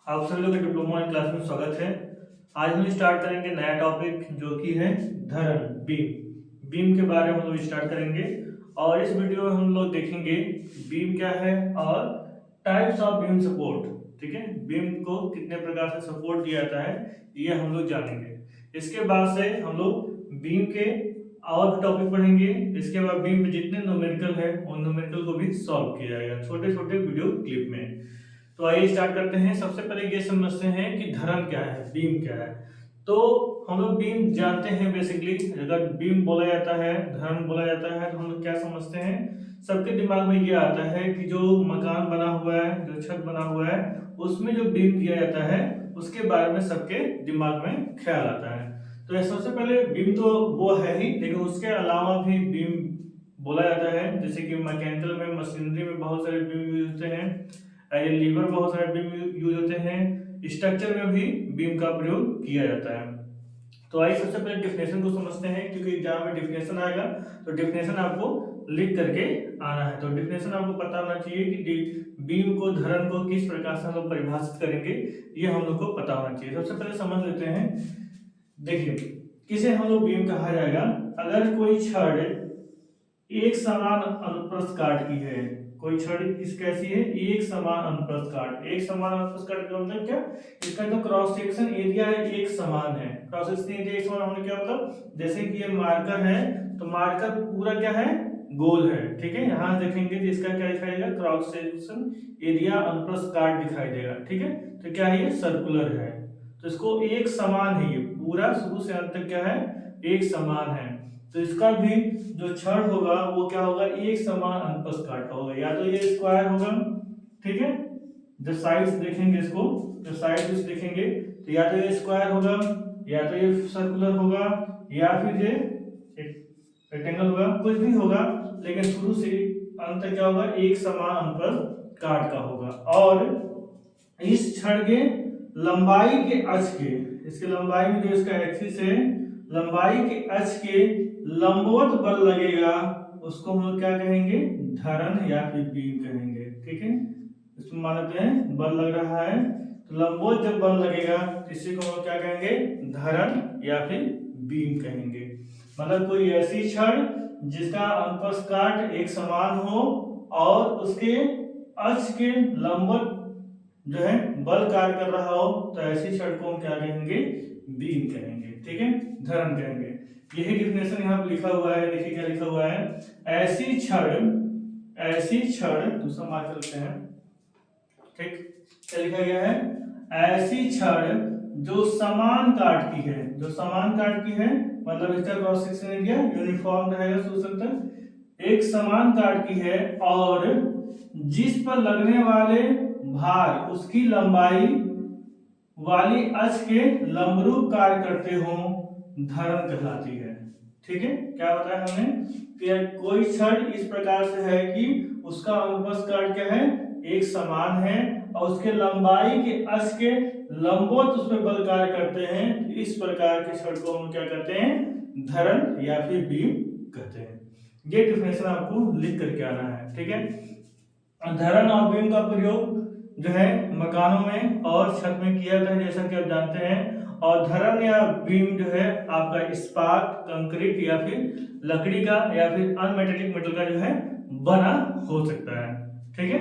आप सभी लोग का डिप्लोमा क्लास में स्वागत है। आज हम स्टार्ट करेंगे नया टॉपिक जो कि है धरण बीम। बीम के बारे में हम लोग स्टार्ट करेंगे और इस वीडियो में हम लोग देखेंगे बीम क्या है और टाइप्स ऑफ बीम सपोर्ट। ठीक है, बीम को कितने प्रकार से सपोर्ट दिया जाता है ये हम लोग जानेंगे। इसके बाद से हम लोग बीम के और भी टॉपिक पढ़ेंगे। इसके बाद बीम पे जितने न्यूमेरिकल है उन न्यूमेरिकल को भी सॉल्व किया जाएगा छोटे छोटे वीडियो क्लिप में। तो आइए स्टार्ट करते हैं। सबसे पहले ये समझते हैं कि धरण क्या है, बीम क्या है। तो हम लोग बीम जानते हैं बेसिकली, अगर बीम बोला जाता है, धरण बोला जाता है तो हम लोग क्या समझते हैं, सबके दिमाग में ये आता है कि जो मकान बना हुआ है, जो छत बना हुआ है, उसमें जो बीम दिया जाता है उसके बारे में सबके दिमाग में ख्याल आता है। तो ये सबसे पहले बीम तो वो है ही, लेकिन उसके अलावा भी बीम बोला जाता है। जैसे कि मैकेनिकल में, मशीनरी में बहुत सारे बीम यूज होते हैं, लीवर बहुत सारे बीम यूज होते हैं, स्ट्रक्चर में भी बीम का प्रयोग किया जाता है। तो आइए सबसे पहले डिफिनेशन को समझते हैं, क्योंकि एग्जाम में डिफिनेशन आएगा तो डिफिनेशन आपको लिख करके आना है। तो डिफिनेशन आपको पता होना चाहिए कि बीम को, धरण को किस प्रकार से हम लोग परिभाषित करेंगे, ये हम लोग को पता होना चाहिए। सबसे पहले समझ लेते हैं। देखिए, किसे हम लोग बीम कहा जाएगा, अगर कोई छड़ एक समान अनुप्रस्थ काट की है। कोई छड़ किस कैसी है, एक समान अनुप्रस्थ काट। एक समान अनुप्रस्थ काट का मतलब क्या, इसका जो क्रॉस सेक्शन एरिया है एक समान है। क्रॉस सेक्शन एरिया एक समान होने क्या मतलब, जैसे कि ये मार्कर है तो मार्कर पूरा क्या है, गोल है। ठीक है, यहां देखेंगे तो इसका क्या दिखाई देगा, क्रॉस सेक्शन एरिया अनुप्रस्थ काट दिखाई देगा। ठीक है, तो क्या है, ये सर्कुलर है। तो इसको एक समान है, ये पूरा शुरू से अंत तक क्या है, एक समान है। तो इसका भी जो छड़ होगा वो क्या होगा, एक समान अनुप्रस्थ काट का होगा। या तो ये स्क्वायर होगा, ठीक है, जो साइड्स देखेंगे इसको, जो साइड्स देखेंगे तो या तो ये स्क्वायर होगा, या तो ये सर्कुलर होगा, या फिर ये रेक्टेंगल होगा, कुछ भी होगा, लेकिन शुरू से अंत तक क्या होगा, एक समान अनुप्रस्थ काट का होगा। और इस छड़ के लंबाई के अक्ष के, इसके लंबाई में जो इसका एक्सिस है, लंबाई के अक्ष के लंबवत बल लगेगा, उसको हम लोग क्या कहेंगे, धरण या फिर बीम कहेंगे। ठीक है, इसमें मान लेते हैं बल लग रहा है, तो लंबवत जब बल लगेगा तो इसी को हम लोग क्या कहेंगे, धरण या फिर बीम कहेंगे। मतलब कोई ऐसी छड़ जिसका अनुप्रस्थ काट एक समान हो और उसके अक्ष के लंबवत जो है बल कार्य कर रहा हो, तो ऐसी छड़ को हम क्या कहेंगे, बीम कहेंगे। ठीक है, धरण कहेंगे। यही डिफिनेशन यहाँ पे लिखा हुआ है। देखिए क्या लिखा हुआ है, ऐसी छड़ दूसरा मार्क करते हैं। ठीक, क्या लिखा गया है, ऐसी छड़ जो समान काट की है, जो समान काट की है मतलब इसका क्रॉस सेक्शन एरिया यूनिफॉर्म रहेगा शोषण तक, एक समान काट की है और जिस पर लगने वाले भार उसकी लंबाई वाली अक्ष के लंबरूप कार्य करते हो, धरण कहलाती है। ठीक है, क्या बताया हमने कि कोई छड़ इस प्रकार से है कि उसका अनुप्रस्थ काट क्या है, एक समान है और उसके लंबाई के अक्ष के लंबवत उस पर बल कार्य करते हैं। इस प्रकार के छड़ को हम क्या कहते हैं, धरण या फिर बीम कहते हैं। ये डिफिनेशन आपको लिख करके आना है। ठीक है, धरण और बीम का प्रयोग जो है मकानों में और छत में किया जाता है, जैसा कि आप जानते हैं। और धरण या बीम जो है आपका इस्पात, कंक्रीट या फिर लकड़ी का या फिर अनमेटेलिक मेटल का जो है बना हो सकता है। ठीक है,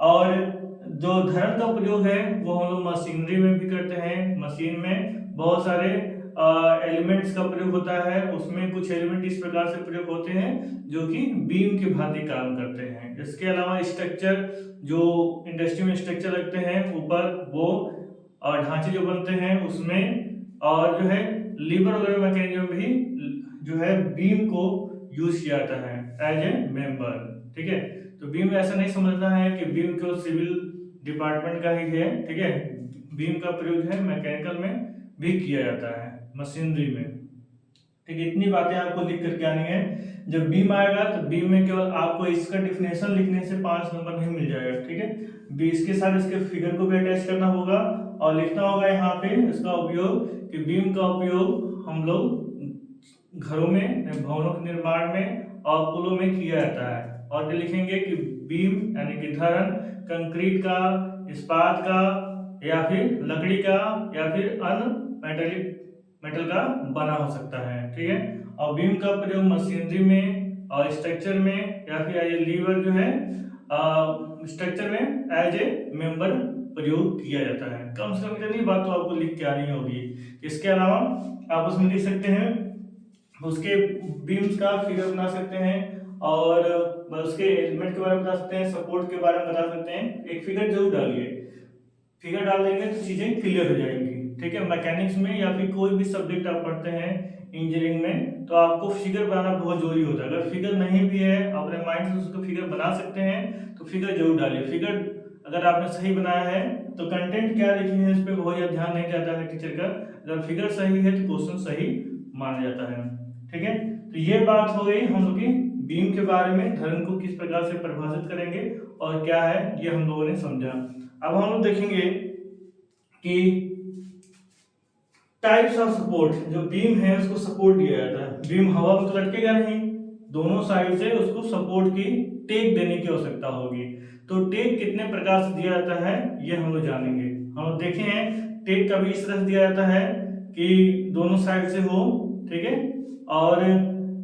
और जो धरण का प्रयोग है वो हम लोग मशीनरी में भी करते हैं। मशीन में बहुत सारे एलिमेंट्स का प्रयोग होता है, उसमें कुछ एलिमेंट इस प्रकार से प्रयोग होते हैं जो कि बीम की भांति काम करते हैं। इसके अलावा स्ट्रक्चर, जो इंडस्ट्री में स्ट्रक्चर लगते हैं ऊपर, वो और ढांचे जो बनते हैं उसमें, और जो है लीवर वगैरह मैकेनिज्म भी जो है बीम को यूज किया जाता है एज ए मेंबर। ठीक है, तो बीम ऐसा नहीं समझना है कि बीम केवल सिविल डिपार्टमेंट का ही है। ठीक है, बीम का प्रयोग है मैकेनिकल में भी किया जाता है, मशीनरी में। ठीक है, इतनी बातें आपको लिख करके आनी है। जब बीम आएगा तो बीम में केवल आपको इसका डिफिनेशन लिखने से 5 नंबर नहीं मिल जाएगा। ठीक है, इसके साथ इसके फिगर को भी अटैच करना होगा और लिखना होगा यहाँ पे इसका उपयोग, कि बीम का उपयोग हम लोग घरों में, भवनों के निर्माण में और पुलों में किया जाता है। और लिखेंगे कि बीम यानी कि धरण कंक्रीट का, इस्पात का या फिर लकड़ी का या फिर अन्य मेटल का बना हो सकता है। ठीक है, और बीम का प्रयोग मशीनरी में और स्ट्रक्चर में या फिर एज लीवर जो है स्ट्रक्चर में एज ए मेंबर प्रयोग किया जाता है। कम से कम इतनी बात तो आपको लिख के आनी होगी। इसके अलावा आप उसमें लिख सकते हैं, उसके बीम्स का फिगर बना सकते हैं और उसके एलिमेंट के बारे में बता सकते हैं, सपोर्ट के बारे में बता सकते हैं। एक फिगर जरूर डालिए, फिगर डाल देंगे तो चीजें क्लियर हो जाएंगी। ठीक है, मैकेनिक्स में या फिर कोई भी सब्जेक्ट आप पढ़ते हैं इंजीनियरिंग में, तो आपको फिगर बनाना बहुत जरूरी होता है। अगर फिगर नहीं भी है, अपने माइंड से उसको फिगर बना सकते हैं तो फिगर जरूर डालिए। फिगर अगर आपने सही बनाया है तो कंटेंट क्या लिखे हैं इस पर बहुत ज्यादा ध्यान नहीं जाता है टीचर का। अगर फिगर सही है तो क्वेश्चन सही माना जाता है। ठीक है, तो ये बात हो गई हम लोग की बीम के बारे में, धरन को किस प्रकार से परिभाषित करेंगे और क्या है ये हम लोगों ने समझा। अब हम लोग देखेंगे कि टाइप्स ऑफ सपोर्ट। जो बीम है उसको सपोर्ट दिया जाता है। बीम हवा में तो लटकेगा नहीं, दोनों साइड से उसको सपोर्ट की टेक देने की आवश्यकता होगी। तो टेक कितने प्रकार से दिया जाता है ये हम लोग जानेंगे। हम देखे हैं टेक कभी इस तरह से दिया जाता है कि दोनों साइड से हो, ठीक है, और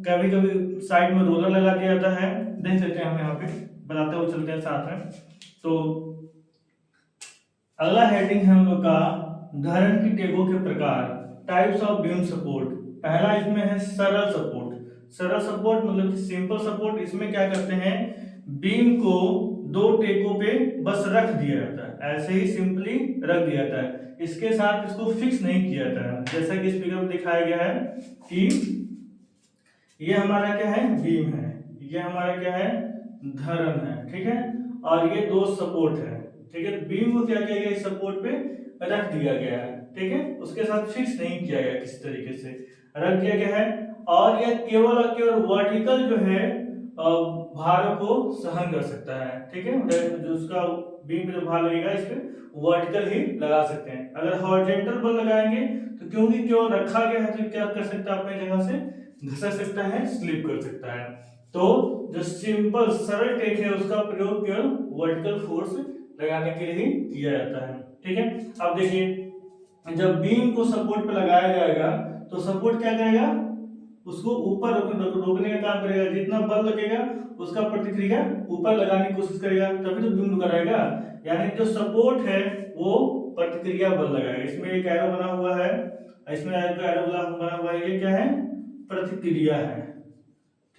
कभी कभी साइड में रोलर लगा दिया जाता है। देख सकते हैं हम यहाँ पे, बताते हुए चलते हैं साथ में। तो अगला हेडिंग है हम लोग का धरन की टेकों के प्रकार, टाइप्स ऑफ बीम सपोर्ट। पहला इसमें है सरल सपोर्ट। सरल सपोर्ट मतलब सिंपल सपोर्ट। इसमें क्या करते हैं, बीम को दो टेकों पे बस रख दिया जाता है, ऐसे ही सिंपली रख दिया जाता है। इसके साथ इसको फिक्स नहीं किया जाता है। जैसा कि इस फिगर में दिखाया गया है कि ये हमारा क्या है, बीम है, ये हमारा क्या है, धरन है। ठीक है, और ये दो सपोर्ट है। ठीक है, बीम को क्या किया गया, इस सपोर्ट पे रख दिया गया है। ठीक है, उसके साथ फिक्स नहीं किया गया, किसी तरीके से रख दिया गया है। और यह केवल और केवल वर्टिकल जो है भार को सहन कर सकता है। ठीक है, जो उसका बीम पे जो भार लगेगा इस पे वर्टिकल ही लगा सकते हैं। अगर हॉरिजॉन्टल बल लगाएंगे तो क्योंकि केवल रखा गया है तो क्या कर सकता है, अपने जगह से घसक सकता है, स्लिप कर सकता है। तो जो सिंपल सरल टेक है उसका प्रयोग केवल वर्टिकल फोर्स लगाने के लिए ही किया जाता है। ठीक है, अब देखिए जब बीम को सपोर्ट पे लगाया जाएगा तो सपोर्ट क्या करेगा, उसको ऊपर रोकने का काम करेगा। जितना बल लगेगा उसका प्रतिक्रिया ऊपर लगाने की कोशिश करेगा, तभी तो बीम रुका रहेगा। यानी जो सपोर्ट है वो प्रतिक्रिया बल लगाएगा। इसमें एक एरो बना हुआ है, इसमें एरो बना हुआ है, ये क्या है, प्रतिक्रिया है।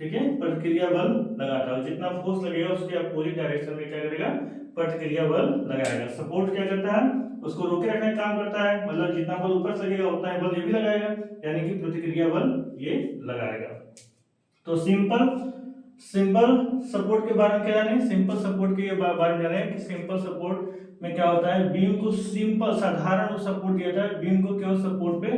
ठीक है, प्रतिक्रिया बल लगाता है। जितना फोर्स लगेगा उसके अपोजिट डायरेक्शन में क्या करेगा, प्रतिक्रिया बल लगाएगा। सपोर्ट क्या करता है, उसको रोके रखने का काम करता है। मतलब जितना बल ऊपर से लगेगा उतना ही बल ये भी लगाएगा, यानी कि प्रतिक्रिया बल ये लगाएगा। तो सिंपल सपोर्ट के बारे में क्या जाने, सिंपल सपोर्ट के बारे में जाने कि सिंपल सपोर्ट में क्या होता है, बीम को सिंपल साधारण सपोर्ट दिया जाता है। बीम को केवल सपोर्ट पे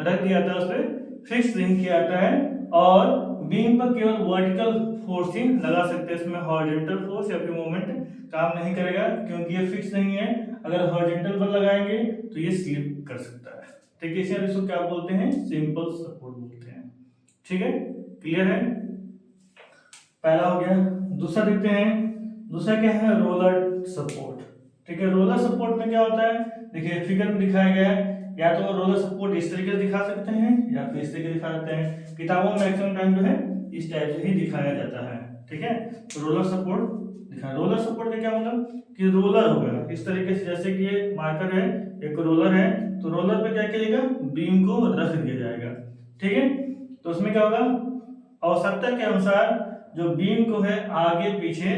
रख दिया जाता है, उस पर फिक्स नहीं किया जाता है, और बीम पर केवल वर्टिकल फोर्स ही लगा सकते हैं। इसमें हॉरिजॉन्टल फोर्स या फिर मोमेंट काम नहीं करेगा, क्योंकि ये फिक्स नहीं है। अगर हॉरिजॉन्टल बल लगाएंगे तो ये स्लिप कर सकता है। ठीक है, इसे इसको क्या बोलते हैं, सिंपल सपोर्ट बोलते हैं। ठीक है, क्लियर है, पहला हो गया। दूसरा देखते हैं, दूसरा क्या है, रोलर सपोर्ट। ठीक है, रोलर सपोर्ट में क्या होता है, देखिए फिगर में दिखाया गया है। या तो रोलर सपोर्ट इस तरीके से दिखा सकते हैं या फिर इस तरीके से दिखा सकते हैं। किताबों में मैक्सिमम टाइम जो है इस टाइप से ही दिखाया जाता है। ठीक है, तो रोलर सपोर्ट दिखा। रोलर सपोर्ट का क्या मतलब कि रोलर होगा इस तरीके से, जैसे कि ये मार्कर है, एक रोलर है, तो रोलर पे क्या किया जाएगा, बीम को रख दिया जाएगा। ठीक है, तो उसमें क्या होगा, आवश्यकता के अनुसार जो बीम को है आगे पीछे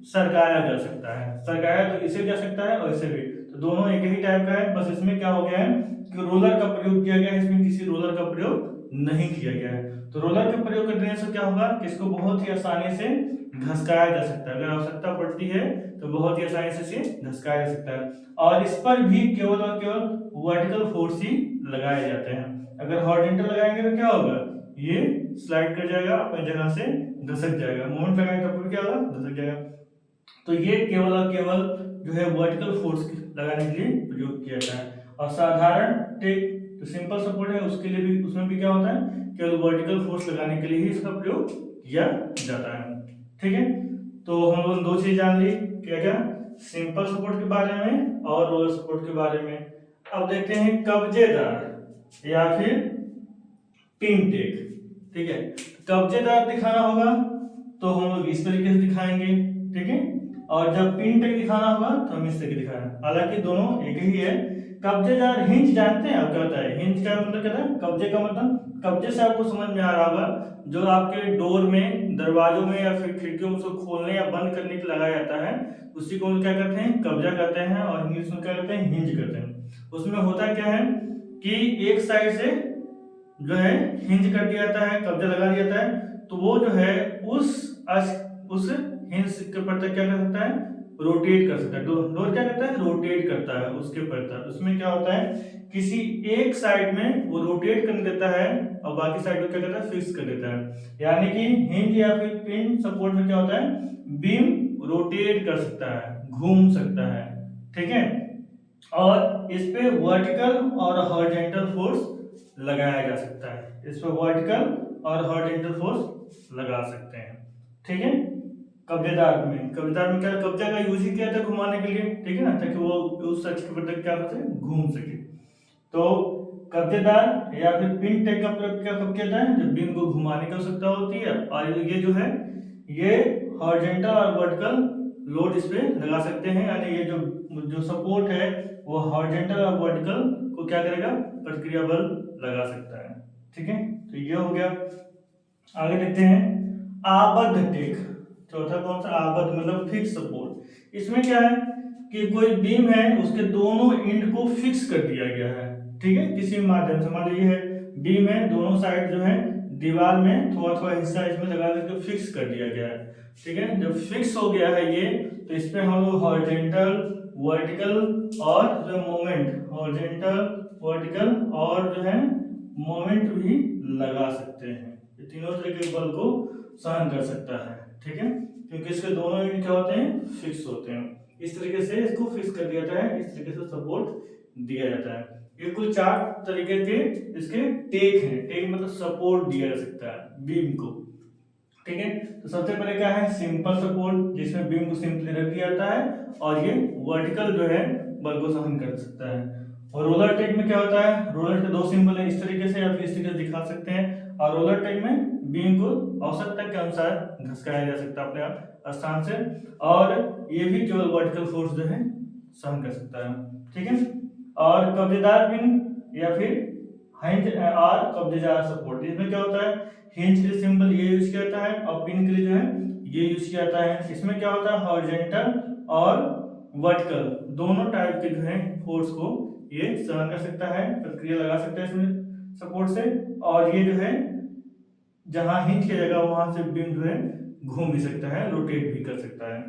सरकाया जा सकता है। सरकाया तो इसे जा सकता है और इसे भी, तो दोनों एक ही टाइप का है। बस इसमें क्या हो गया है कि रोलर का प्रयोग किया गया है, इसमें किसी रोलर का प्रयोग नहीं किया गया है। तो रोलर का प्रयोग करने से क्या होगा कि इसको बहुत ही आसानी से घसकाया जा सकता है। अगर आवश्यकता पड़ती है तो बहुत ही आसानी से इसे घसकाया जा सकता है, और इस पर भी केवल और केवल वर्टिकल फोर्स ही लगाए जाते हैं। अगर हॉरिजॉन्टल लगाएंगे तो क्या होगा, ये स्लाइड कर जाएगा, अपनी जगह से घसक जाएगा। मोमेंट लगाएंगे तो क्या होगा, घसक जाएगा। तो ये केवल और केवल जो है वर्टिकल फोर्स लगाने के लिए प्रयोग किया जाता है। और साधारण टेक जो सिंपल सपोर्ट है उसके लिए भी, उसमें भी क्या होता है, केवल वर्टिकल फोर्स लगाने के लिए ही इसका प्रयोग किया जाता है। ठीक है, तो हम लोग दो चीज जान ली, क्या क्या, सिंपल सपोर्ट के बारे में और रोलर सपोर्ट के बारे में। अब देखते हैं कब्जेदार या फिर पिन टेक। ठीक है, कब्जेदार दिखाना होगा तो हम लोग इस तरीके से दिखाएंगे, ठीक है, और जब पिन टेक दिखाना होगा तो हम इस तरीके दिखाएंगे। हालांकि दोनों एक ही है। कब्जेदार हिंज जानते हैं आप क्या होता है? हिंज का मतलब क्या है? कब्जे का मतलब, कब्जे से आपको समझ में आ रहा होगा जो आपके डोर में, दरवाजों में या फिर खिड़कियों में उसको खोलने या बंद करने के लिए लगाया जाता है, उसी को हम क्या कहते हैं? कब्जा कहते हैं, और इंग्लिश में क्या कहते हैं? हिंज कहते हैं। उसमें होता क्या है कि एक साइड से जो है हिंज कर दिया जाता है, कब्जा लगा दिया जाता है, तो वो जो है उस हिंज के पर तक क्या कर सकता है? रोटेट कर सकता है। डोर क्या करता है? रोटेट करता है उसके पर तक। उसमें क्या होता है, किसी एक साइड में वो रोटेट करने देता है और बाकी साइड को क्या करता है? फिक्स कर देता है। यानी कि हिंज या फिर पिन सपोर्ट में क्या होता है? बीम रोटेट कर सकता है, घूम सकता है, ठीक है, और इस पे वर्टिकल और हॉरिजॉन्टल फोर्स लगाया जा सकता है। इस पे वर्टिकल और हॉरिजॉन्टल फोर्स लगा सकते हैं, ठीक है। कब्जेदार में क्या, कब्जा का यूज ही किया था घुमाने के लिए, ठीक है ना, ताकि वो उस सच के प्रति क्या हो सके? घूम सके। तो कब्जेदार या फिर पिन टेक का प्रयोग क्या कब किया जाता है? जब बीम को घुमाने की आवश्यकता होती है, और ये जो है ये हॉरिजॉन्टल और वर्टिकल लोड इस पे लगा सकते हैं, यानी ये जो सपोर्ट है वो हॉरिजॉन्टल और वर्टिकल को क्या करेगा? प्रतिक्रिया बल लगा सकता है, ठीक है। तो ये हो गया। आगे देखते हैं आबद्ध टेक। चौथा कौन सा? आबद्ध मतलब फिक्स सपोर्ट। इसमें क्या है कि कोई बीम है, उसके दोनों एंड को फिक्स कर दिया गया है, ठीक है, किसी माध्यम से। मान लीजिए है बीम है, दोनों साइड जो है दीवार में थोड़ा थोड़ा हिस्सा इसमें लगा करके फिक्स कर दिया गया है, ठीक है। जब फिक्स हो गया है ये, तो इस पे हम लोग हॉरिजॉन्टल, वर्टिकल और जो मोमेंट, हॉरिजॉन्टल, वर्टिकल और जो है मोमेंट भी लगा सकते हैं। ये तीनों तरीके के बल को सहन कर सकता है, ठीक है, क्योंकि इसके दोनों एंड क्या होते हैं? फिक्स होते हैं। इस तरीके से इसको फिक्स कर दिया जाता है, इस तरीके से सपोर्ट दिया जाता है। ये कुल 4 तरीके के इसके टेक हैं। टेक मतलब सपोर्ट दिया जा सकता है बीम को, ठीक है। तो सबसे पहले क्या है? सिंपल सपोर्ट, जिसमें बीम को सिंपली रख दिया जाता है और ये वर्टिकल जो है बल को सहन कर सकता है। और रोलर टेक में क्या होता है? रोलर के 2 सिंबल है, इस तरीके से या फिर इस तरीके से दिखा सकते हैं। और रोलर टेक में बीम को आवश्यकता के अनुसार घसकाया जा सकता है अपने स्थान से, और ये भी केवल वर्टिकल फोर्स जो है सहन कर सकता है, ठीक है। और कब्जेदार पिन या फिर हिंज और कब्जेदार सपोर्ट, इसमें क्या होता है? हिंज के सिंबल ये यूज किया जाता है और पिन के लिए जो है ये यूज किया जाता है। इसमें क्या होता है? हॉरिजॉन्टल और वर्टिकल दोनों टाइप के जो है फोर्स को ये सहन कर सकता है, प्रतिक्रिया लगा सकता है इसमें सपोर्ट से। और ये जो है जहां हिंज की जगह वहां से बीम जो है घूम भी सकता है, रोटेट भी कर सकता है।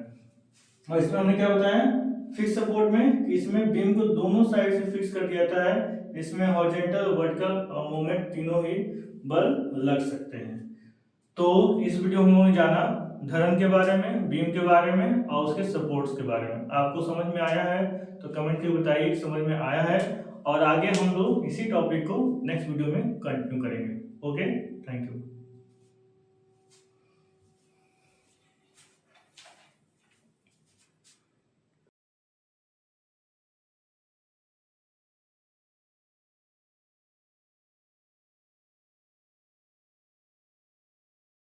और इसमें हमने क्या बताया फिक्स सपोर्ट में कि इसमें बीम को दोनों साइड से फिक्स कर दिया जाता है। इसमें हॉरिजॉन्टल, वर्टिकल और मोमेंट तीनों ही बल लग सकते हैं। तो इस वीडियो में हमने जाना धरन के बारे में, बीम के बारे में और उसके सपोर्ट्स के बारे में। आपको समझ में आया है तो कमेंट करके बताइए समझ में आया है, और आगे हम लोग इसी टॉपिक को नेक्स्ट वीडियो में कंटिन्यू करेंगे। Okay, thank you.